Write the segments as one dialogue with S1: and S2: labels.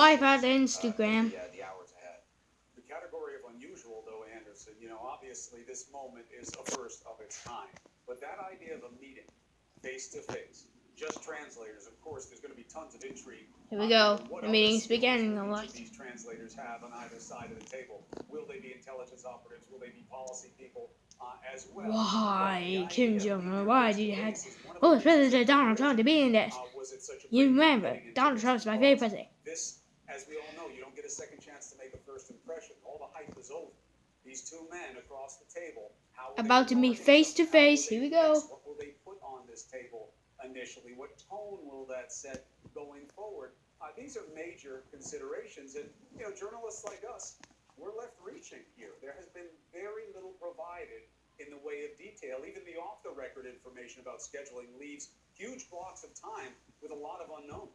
S1: iPad, Instagram.
S2: The hours ahead. The category of unusual, though, Anderson, obviously this moment is a first of its kind. But that idea of a meeting, face to face, just translators, of course, there's going to be tons of intrigue.
S1: Here we go. The meeting's beginning.
S2: What these translators have on either side of the table. Will they be intelligence operatives? Will they be policy people as well?
S1: Why, Kim Jong-un? Why did you have President Donald Trump to be in this? You remember, Donald Trump's my favorite president.
S2: This, as we all know, you don't get a second chance to make a first impression. All the hype is over. These two men across the table,
S1: about to meet face to face. Here we go.
S2: What will they put on this table initially? What tone will that set going forward? These are major considerations, and journalists like us, we're left reaching here. There has been very little provided in the way of detail. Even the off-the-record information about scheduling leaves huge blocks of time with a lot of unknown.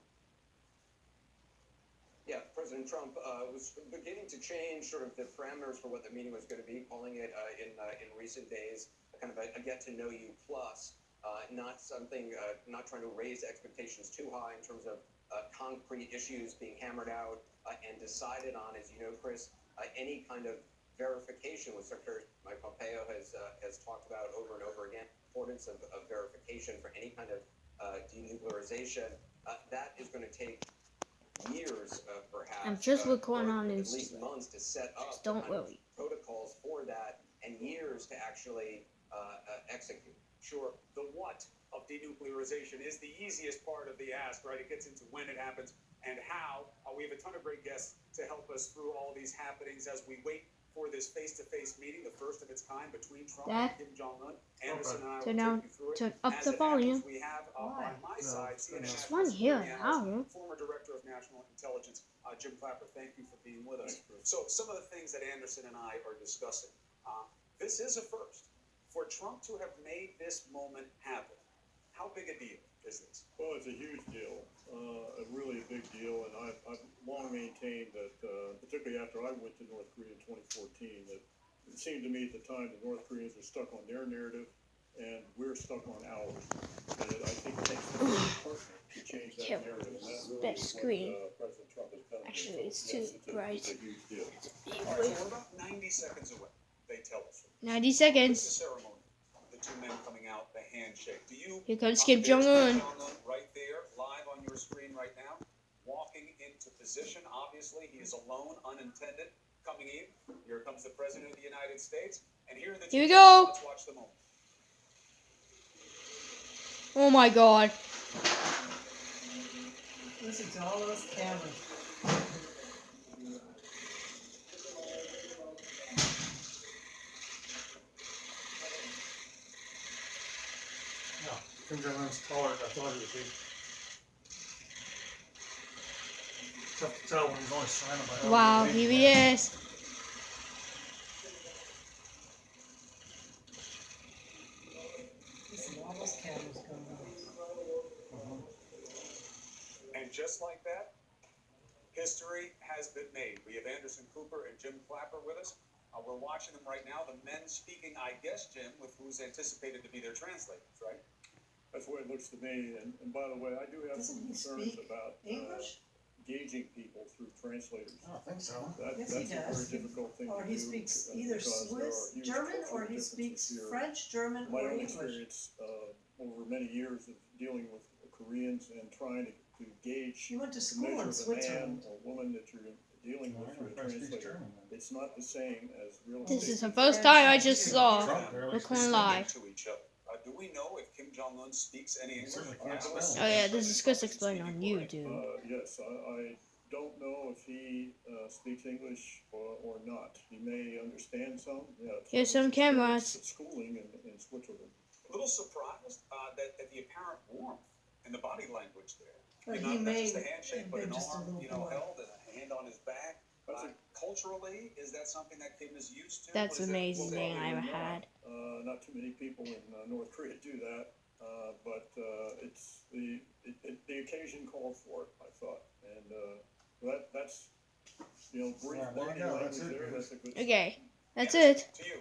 S3: Yeah, President Trump was beginning to change sort of the parameters for what the meeting was going to be, calling it in recent days kind of a get-to-know-you plus, not something, not trying to raise expectations too high in terms of concrete issues being hammered out and decided on, as you know, Chris, any kind of verification, which Secretary Mike Pompeo has talked about over and over again, importance of verification for any kind of denuclearization. That is going to take years, perhaps.
S1: I'm just recording on
S3: at
S1: Instagram.
S3: least months to set up
S1: just don't worry.
S3: Protocols for that, and years to actually execute.
S2: Sure, the what of denuclearization is the easiest part of the ask, right? It gets into when it happens and how. We have a ton of great guests to help us through all these happenings as we wait for this face-to-face meeting, the first of its kind between Trump and Kim Jong-un. Anderson and I will take you through it.
S1: Turn up
S2: As
S1: the
S2: it
S1: volume.
S2: happens, we have on my side,
S1: Just one here now.
S2: former Director of National Intelligence, Jim Clapper. Thank you for being with us. So some of the things that Anderson and I are discussing. This is a first. For Trump to have made this moment happen, how big a deal is this?
S4: Well, it's a huge deal, really a big deal, and I've long maintained that, particularly after I went to North Korea in 2014, that it seemed to me at the time the North Koreans are stuck on their narrative, and we're stuck on ours. And I think it takes a partner to change that narrative. And that's really
S1: screen.
S4: what President Trump has done.
S1: Actually, it's
S4: So,
S1: too
S4: yes,
S1: bright.
S4: It's a huge deal.
S2: All right, so we're about 90 seconds away, they tell us.
S1: 90
S2: The
S1: seconds.
S2: ceremony, the two men coming out, the handshake. Do you?
S1: Here comes
S2: there's
S1: Kim Jong-un.
S2: right there, live on your screen right now, walking into position. Obviously, he is alone, unintended, coming in. Here comes the President of the United States, and here are the.
S1: Here we go.
S2: Let's watch the moment.
S1: Oh my God.
S5: Listen to all those cameras.
S6: Kim Jong-un's taller than I thought he would be. Tough to tell when he's only surrounded by elderly
S1: Wow,
S6: ladies.
S1: here he is.
S5: Listen to all those cameras going on.
S2: And just like that, history has been made. We have Anderson Cooper and Jim Clapper with us. We're watching them right now. The men speaking, I guess, Jim, with who's anticipated to be their translators, right?
S4: That's the way it looks to me, and by the way, I do have
S5: Doesn't
S4: some
S5: he
S4: concerns
S5: speak
S4: about
S5: English?
S4: gauging people through translators.
S6: I don't think so.
S5: Yes,
S4: That's
S5: he
S4: a very
S5: does.
S4: difficult thing
S5: Or
S4: to
S5: he
S4: do.
S5: speaks either
S4: because there are
S5: Swiss
S4: huge
S5: German or
S4: cultural
S5: he
S4: differences
S5: speaks
S4: here.
S5: French, German,
S4: My
S5: or
S4: own
S5: English.
S4: experience over many years of dealing with Koreans and trying to gauge
S5: You went to
S4: the
S5: school
S4: measure
S5: in
S4: of a man
S5: Switzerland.
S4: or woman that you're dealing with through a translator. It's not the same as real estate.
S1: This is the first time I just saw recording live.
S2: To each other. Do we know if Kim Jong-un speaks any English?
S6: certainly can't spell.
S1: Oh yeah, this is Chris explained on YouTube.
S4: Yes, I don't know if he speaks English or not. He may understand some. Yeah,
S1: Here's some cameras.
S4: Schooling in Switzerland.
S2: A little surprised that the apparent warmth and the body language there.
S5: But
S2: You
S5: he
S2: know, not
S5: may
S2: just a handshake,
S5: have
S2: but
S5: been
S2: an
S5: just a
S2: arm,
S5: little boy.
S2: held and a hand on his back. Culturally, is that something that Kim is used to?
S1: That's
S2: What is it-
S1: amazing
S2: what-
S1: thing I ever had.
S4: Not too many people in North Korea do that, but it's the occasion called for it, I thought, and that's
S6: Yeah, there you
S4: body
S6: go,
S4: language
S6: that's it,
S4: there.
S6: man.
S4: That's a good.
S1: Okay, that's it.
S2: To you,